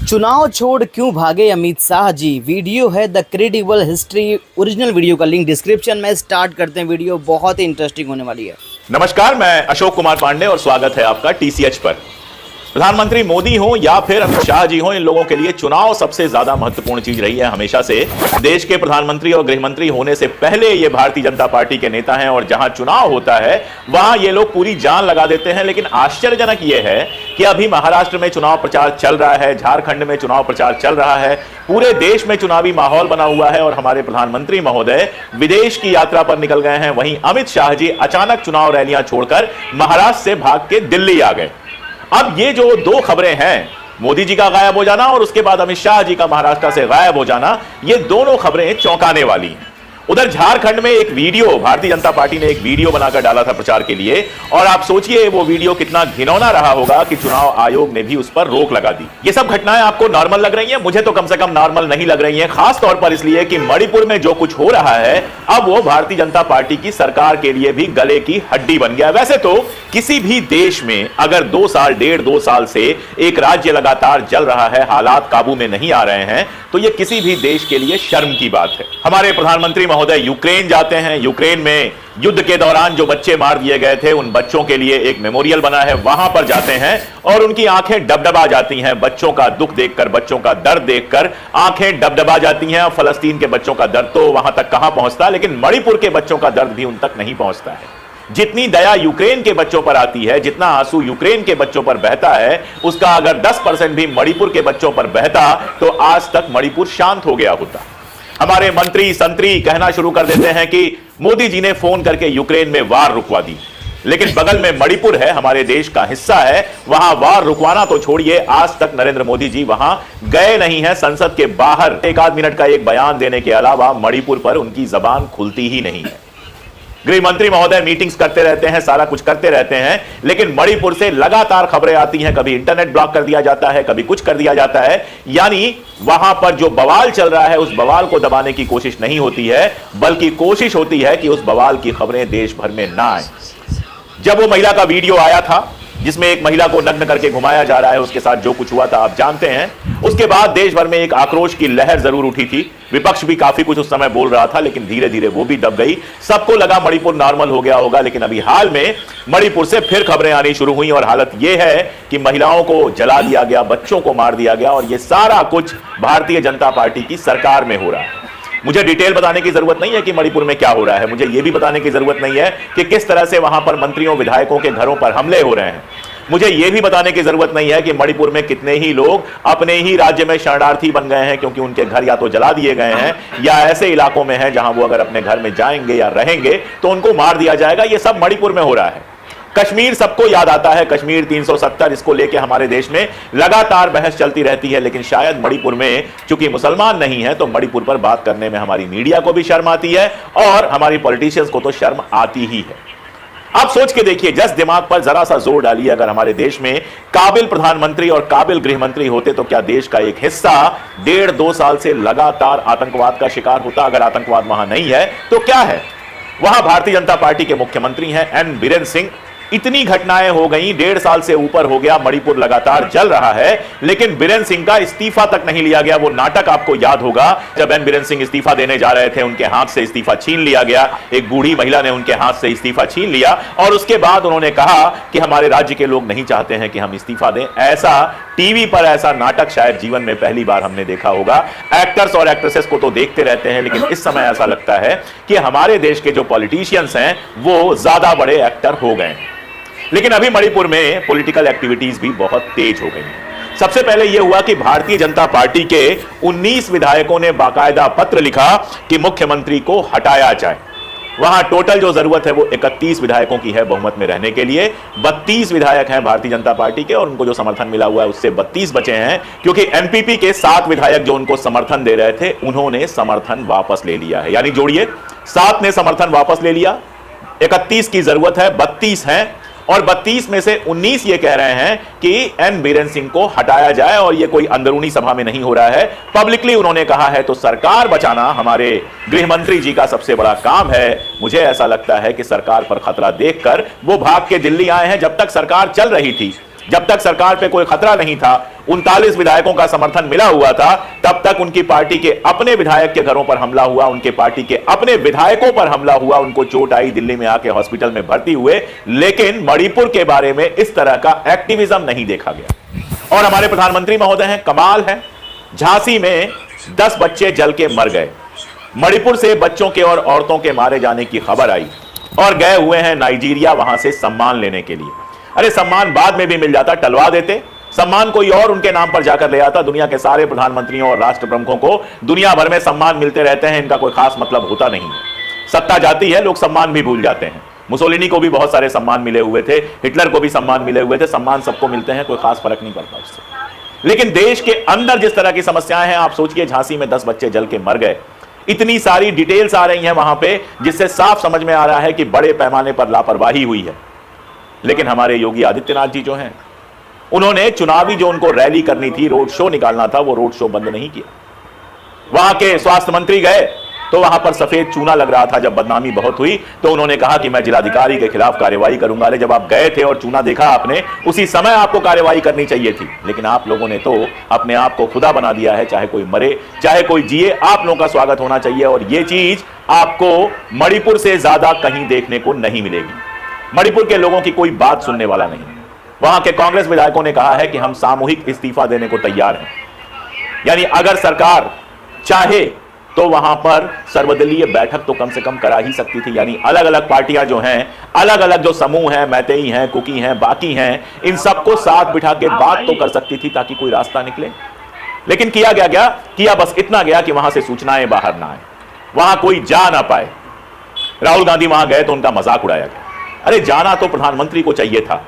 चुनाव छोड़ क्यों भागे अमित शाह जी। वीडियो है the credible history. Original video का लिंक डिस्क्रिप्शन में। स्टार्ट करते हैं वीडियो, बहुत ही इंटरेस्टिंग होने वाली है। नमस्कार, मैं अशोक कुमार पांडे और स्वागत है आपका टीसीएच पर। प्रधानमंत्री मोदी हो या फिर अमित शाह जी हो, इन लोगों के लिए चुनाव सबसे ज्यादा महत्वपूर्ण चीज रही है हमेशा से। देश के प्रधानमंत्री और गृहमंत्री होने से पहले ये भारतीय जनता पार्टी के नेता हैं और जहां चुनाव होता है वहां ये लोग पूरी जान लगा देते हैं। लेकिन आश्चर्यजनक ये है कि अभी महाराष्ट्र में चुनाव प्रचार चल रहा है, झारखंड में चुनाव प्रचार चल रहा है, पूरे देश में चुनावी माहौल बना हुआ है और हमारे प्रधानमंत्री महोदय विदेश की यात्रा पर निकल गए हैं। वहीं अमित शाह जी अचानक चुनाव रैलियां छोड़कर महाराष्ट्र से भाग के दिल्ली आ गए। अब ये जो दो खबरें हैं, मोदी जी का गायब हो जाना और उसके बाद अमित शाह जी का महाराष्ट्र से गायब हो जाना, ये दोनों खबरें चौंकाने वाली हैं। उधर झारखंड में एक वीडियो, भारतीय जनता पार्टी ने एक वीडियो बनाकर डाला था प्रचार के लिए, और आप सोचिए वो वीडियो कितना घिनौना रहा होगा कि चुनाव आयोग ने भी उस पर रोक लगा दी। ये सब घटनाएं आपको नॉर्मल लग रही हैं? मुझे तो कम से कम नॉर्मल नहीं लग रही हैं, खास तौर पर इसलिए कि मणिपुर में जो कुछ हो रहा है अब वो भारतीय जनता पार्टी की सरकार के लिए भी गले की हड्डी बन गया। वैसे तो किसी भी देश में अगर 2 साल, 1.5-2 साल से एक राज्य लगातार जल रहा है, हालात काबू में नहीं आ रहे हैं, तो ये किसी भी देश के लिए शर्म की बात है। हमारे प्रधानमंत्री महोदय यूक्रेन जाते हैं, यूक्रेन में युद्ध के दौरान जो बच्चे मार दिए गए थे उन बच्चों के लिए एक मेमोरियल बना है, वहां पर जाते हैं और उनकी आंखें डबडबा जाती हैं। बच्चों का दुख देखकर, बच्चों का दर्द देखकर आंखें डबडबा जाती हैं। फलस्तीन के बच्चों का दर्द तो वहां तक कहां पहुंचता, लेकिन मणिपुर के बच्चों का दर्द भी उन तक नहीं पहुंचता है। जितनी दया यूक्रेन के बच्चों पर आती है, जितना आंसू यूक्रेन के बच्चों पर बहता है, उसका अगर 10% भी मणिपुर के बच्चों पर बहता तो आज तक मणिपुर शांत हो गया होता। हमारे मंत्री संतरी कहना शुरू कर देते हैं कि मोदी जी ने फोन करके यूक्रेन में वार रुकवा दी, लेकिन बगल में मणिपुर है, हमारे देश का हिस्सा है, वहां वार रुकवाना तो छोड़िए, आज तक नरेंद्र मोदी जी वहां गए नहीं हैं। संसद के बाहर 1 मिनट का एक बयान देने के अलावा मणिपुर पर उनकी जबान खुलती ही नहीं है। गृह मंत्री महोदय मीटिंग्स करते रहते हैं, सारा कुछ करते रहते हैं, लेकिन मणिपुर से लगातार खबरें आती हैं। कभी इंटरनेट ब्लॉक कर दिया जाता है, कभी कुछ कर दिया जाता है। यानी वहां पर जो बवाल चल रहा है उस बवाल को दबाने की कोशिश नहीं होती है, बल्कि कोशिश होती है कि उस बवाल की खबरें देश भर में ना आए। जब वो महिला का वीडियो आया था जिसमें एक महिला को नग्न करके घुमाया जा रहा है, उसके साथ जो कुछ हुआ था आप जानते हैं, उसके बाद देश भर में एक आक्रोश की लहर जरूर उठी थी। विपक्ष भी काफी कुछ उस समय बोल रहा था, लेकिन धीरे धीरे वो भी दब गई। सबको लगा मणिपुर नॉर्मल हो गया होगा, लेकिन अभी हाल में मणिपुर से फिर खबरें आनी शुरू हुई और हालत यह है कि महिलाओं को जला दिया गया, बच्चों को मार दिया गया, और यह सारा कुछ भारतीय जनता पार्टी की सरकार में हो रहा है। मुझे डिटेल बताने की जरूरत नहीं है कि मणिपुर में क्या हो रहा है, मुझे यह भी बताने की जरूरत नहीं है कि किस तरह से वहां पर मंत्रियों, विधायकों के घरों पर हमले हो रहे हैं। मुझे यह भी बताने की जरूरत नहीं है कि मणिपुर में कितने ही लोग अपने ही राज्य में शरणार्थी बन गए हैं, क्योंकि उनके घर या तो जला दिए गए हैं या ऐसे इलाकों में हैं जहां वो अगर अपने घर में जाएंगे या रहेंगे तो उनको मार दिया जाएगा। यह सब मणिपुर में हो रहा है। कश्मीर सबको याद आता है, कश्मीर 370, इसको लेके हमारे देश में लगातार बहस चलती रहती है, लेकिन शायद मणिपुर में चूंकि मुसलमान नहीं है तो मणिपुर पर बात करने में हमारी मीडिया को भी शर्म आती है और हमारी पॉलिटिशियंस को तो शर्म आती ही है। आप सोच के देखिए, जस्ट दिमाग पर जरा सा जोर डालिए, अगर हमारे देश में काबिल प्रधानमंत्री और काबिल गृहमंत्री होते तो क्या देश का एक हिस्सा 1.5-2 साल से लगातार आतंकवाद का शिकार होता? अगर आतंकवाद वहां नहीं है तो क्या है? वहां भारतीय जनता पार्टी के मुख्यमंत्री हैं एन बीरेन सिंह। इतनी घटनाएं हो गई, 1.5 साल से ऊपर हो गया, मणिपुर लगातार जल रहा है, लेकिन बीरेन सिंह का इस्तीफा तक नहीं लिया गया। वो नाटक आपको याद होगा, जब एन बीरेन सिंह इस्तीफा देने जा रहे थे, उनके हाथ से इस्तीफा छीन लिया गया। एक बूढ़ी महिला ने उनके हाथ से इस्तीफा छीन लिया और उसके बाद उन्होंने कहा कि हमारे राज्य के लोग नहीं चाहते हैं कि हम इस्तीफा दें। ऐसा टीवी पर ऐसा नाटक शायद जीवन में पहली बार हमने देखा होगा। एक्टर्स और एक्ट्रेसेस को तो देखते रहते हैं, लेकिन इस समय ऐसा लगता है कि हमारे देश के जो पॉलिटिशियंस हैं वो ज्यादा बड़े एक्टर हो गए हैं। लेकिन अभी मणिपुर में पॉलिटिकल एक्टिविटीज भी बहुत तेज हो गई हैं। सबसे पहले यह हुआ कि भारतीय जनता पार्टी के 19 विधायकों ने बाकायदा पत्र लिखा कि मुख्यमंत्री को हटाया जाए। वहां टोटल जो जरूरत है वो 31 विधायकों की है बहुमत में रहने के लिए। 32 विधायक हैं भारतीय जनता पार्टी के और उनको जो समर्थन मिला हुआ है उससे 32 बचे हैं, क्योंकि एनपीपी के 7 विधायक जो उनको समर्थन दे रहे थे उन्होंने समर्थन वापस ले लिया है। यानी जोड़िए, 7 ने समर्थन वापस ले लिया, 31 की जरूरत है, 32 हैं, और 32 में से 19 ये कह रहे हैं कि एन बीरेन सिंह को हटाया जाए। और ये कोई अंदरूनी सभा में नहीं हो रहा है, पब्लिकली उन्होंने कहा है। तो सरकार बचाना हमारे गृह मंत्री जी का सबसे बड़ा काम है। मुझे ऐसा लगता है कि सरकार पर खतरा देखकर वो भाग के दिल्ली आए हैं। जब तक सरकार चल रही थी जब तक सरकार पे कोई खतरा नहीं था, 39 विधायकों का समर्थन मिला हुआ था, तब तक उनकी पार्टी के अपने विधायक के घरों पर हमला हुआ, उनके पार्टी के अपने विधायकों पर हमला हुआ, उनको चोट आई, दिल्ली में आके हॉस्पिटल में भर्ती हुए। लेकिन मणिपुर के बारे में इस तरह का एक्टिविज्म नहीं देखा गया। और हमारे प्रधानमंत्री महोदय हैं, कमाल है, झांसी में 10 बच्चे जल के मर गए। मणिपुर से बच्चों के और औरतों के मारे जाने की खबर आई और गए हुए हैं नाइजीरिया वहां से सम्मान लेने के लिए। अरे सम्मान बाद में भी मिल जाता, टलवा देते, सम्मान कोई और उनके नाम पर जाकर ले आता। दुनिया के सारे प्रधानमंत्रियों और राष्ट्र प्रमुखों को दुनिया भर में सम्मान मिलते रहते हैं, इनका कोई खास मतलब होता नहीं है। सत्ता जाती है, लोग सम्मान भी भूल जाते हैं। मुसोलिनी को भी बहुत सारे सम्मान मिले हुए थे, हिटलर को भी सम्मान मिले हुए थे, सम्मान सबको मिलते हैं, कोई खास फर्क नहीं पड़ता उससे। लेकिन देश के अंदर जिस तरह की समस्याएं हैं, आप सोचिए, झांसी में 10 बच्चे जल के मर गए, इतनी सारी डिटेल्स आ रही हैं वहां पे, जिससे साफ समझ में आ रहा है कि बड़े पैमाने पर लापरवाही हुई है। लेकिन हमारे योगी आदित्यनाथ जी जो हैं, उन्होंने चुनावी जो उनको रैली करनी थी, रोड शो निकालना था, वो रोड शो बंद नहीं किया। वहां के स्वास्थ्य मंत्री गए तो वहां पर सफेद चूना लग रहा था। जब बदनामी बहुत हुई तो उन्होंने कहा कि मैं जिलाधिकारी के खिलाफ कार्रवाई करूंगा। अरे जब आप गए थे और चूना देखा आपने, उसी समय आपको कार्रवाई करनी चाहिए थी। लेकिन आप लोगों ने तो अपने आप को खुदा बना दिया है, चाहे कोई मरे चाहे कोई जिए, आप लोगों का स्वागत होना चाहिए। और यह चीज आपको मणिपुर से ज्यादा कहीं देखने को नहीं मिलेगी। मणिपुर के लोगों की कोई बात सुनने वाला नहीं। वहां के कांग्रेस विधायकों ने कहा है कि हम सामूहिक इस्तीफा देने को तैयार हैं। यानी अगर सरकार चाहे तो वहां पर सर्वदलीय बैठक तो कम से कम करा ही सकती थी। यानी अलग अलग पार्टियां जो हैं, अलग अलग जो समूह हैं, मैतेई हैं, कुकी हैं, बाकी हैं, इन सबको साथ बिठा के बात तो कर सकती थी ताकि कोई रास्ता निकले। लेकिन किया क्या किया, बस इतना गया कि वहां से सूचनाएं बाहर ना आए, वहां कोई जा ना पाए। राहुल गांधी वहां गए तो उनका मजाक उड़ाया गया। अरे जाना तो प्रधानमंत्री को चाहिए था,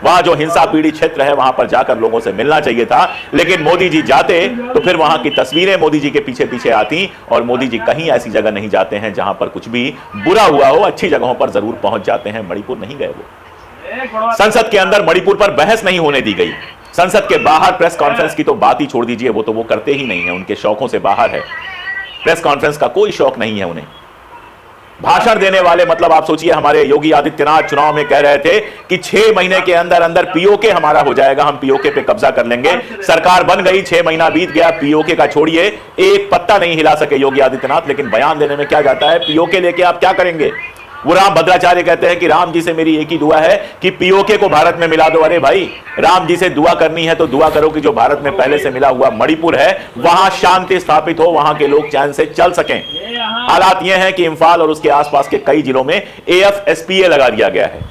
वहां जो हिंसा पीड़ित क्षेत्र है वहां पर जाकर लोगों से मिलना चाहिए था। लेकिन मोदी जी जाते तो फिर वहां की तस्वीरें मोदी जी के पीछे पीछे आती, और मोदी जी कहीं ऐसी जगह नहीं जाते हैं जहां पर कुछ भी बुरा हुआ हो, अच्छी जगहों पर जरूर पहुंच जाते हैं। मणिपुर नहीं गए वो। संसद के अंदर मणिपुर पर बहस नहीं होने दी गई। संसद के बाहर प्रेस कॉन्फ्रेंस की तो बात ही छोड़ दीजिए, वो करते ही नहीं है, उनके शौकों से बाहर है। प्रेस कॉन्फ्रेंस का कोई शौक नहीं है उन्हें। भाषण देने वाले, मतलब आप सोचिए, हमारे योगी आदित्यनाथ चुनाव में कह रहे थे कि 6 महीने के अंदर अंदर पीओके हमारा हो जाएगा, हम पीओके पे कब्जा कर लेंगे। सरकार बन गई, 6 महीना बीत गया, पीओके का छोड़िए, एक पत्ता नहीं हिला सके योगी आदित्यनाथ। लेकिन बयान देने में क्या जाता है, पीओके लेके आप क्या करेंगे। वो राम भद्राचार्य कहते हैं कि राम जी से मेरी एक ही दुआ है कि पीओके को भारत में मिला दो। अरे भाई, राम जी से दुआ करनी है तो दुआ करो कि जो भारत में पहले से मिला हुआ मणिपुर है वहां शांति स्थापित हो, वहां के लोग चैन से चल सकें। हालात यह है कि इंफाल और उसके आसपास के कई जिलों में AFSPA लगा दिया गया है।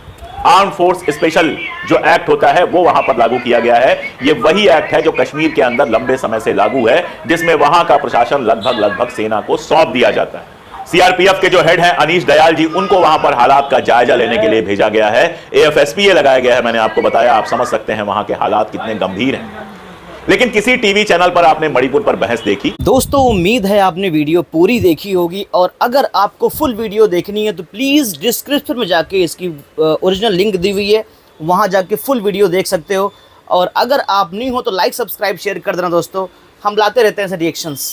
आर्म फोर्स स्पेशल जो एक्ट होता है वो वहां पर लागू किया गया है। ये वही एक्ट है जो कश्मीर के अंदर लंबे समय से लागू है, जिसमें वहां का प्रशासन लगभग सेना को सौंप दिया जाता है। CRPF के जो हेड हैं अनीश दयाल जी, उनको वहां पर हालात का जायजा लेने के लिए भेजा गया है। AFSPA लगाया गया है, मैंने आपको बताया, आप समझ सकते हैं वहां के हालात कितने गंभीर हैं। लेकिन किसी टीवी चैनल पर आपने मणिपुर पर बहस देखी? दोस्तों, उम्मीद है आपने वीडियो पूरी देखी होगी, और अगर आपको फुल वीडियो देखनी है तो प्लीज़ डिस्क्रिप्शन में जाके इसकी ओरिजिनल लिंक दी हुई है, वहां जाके फुल वीडियो देख सकते हो। और अगर आप नहीं हो तो लाइक सब्सक्राइब शेयर कर देना दोस्तों, हम लाते रहते हैं ऐसे रिएक्शंस।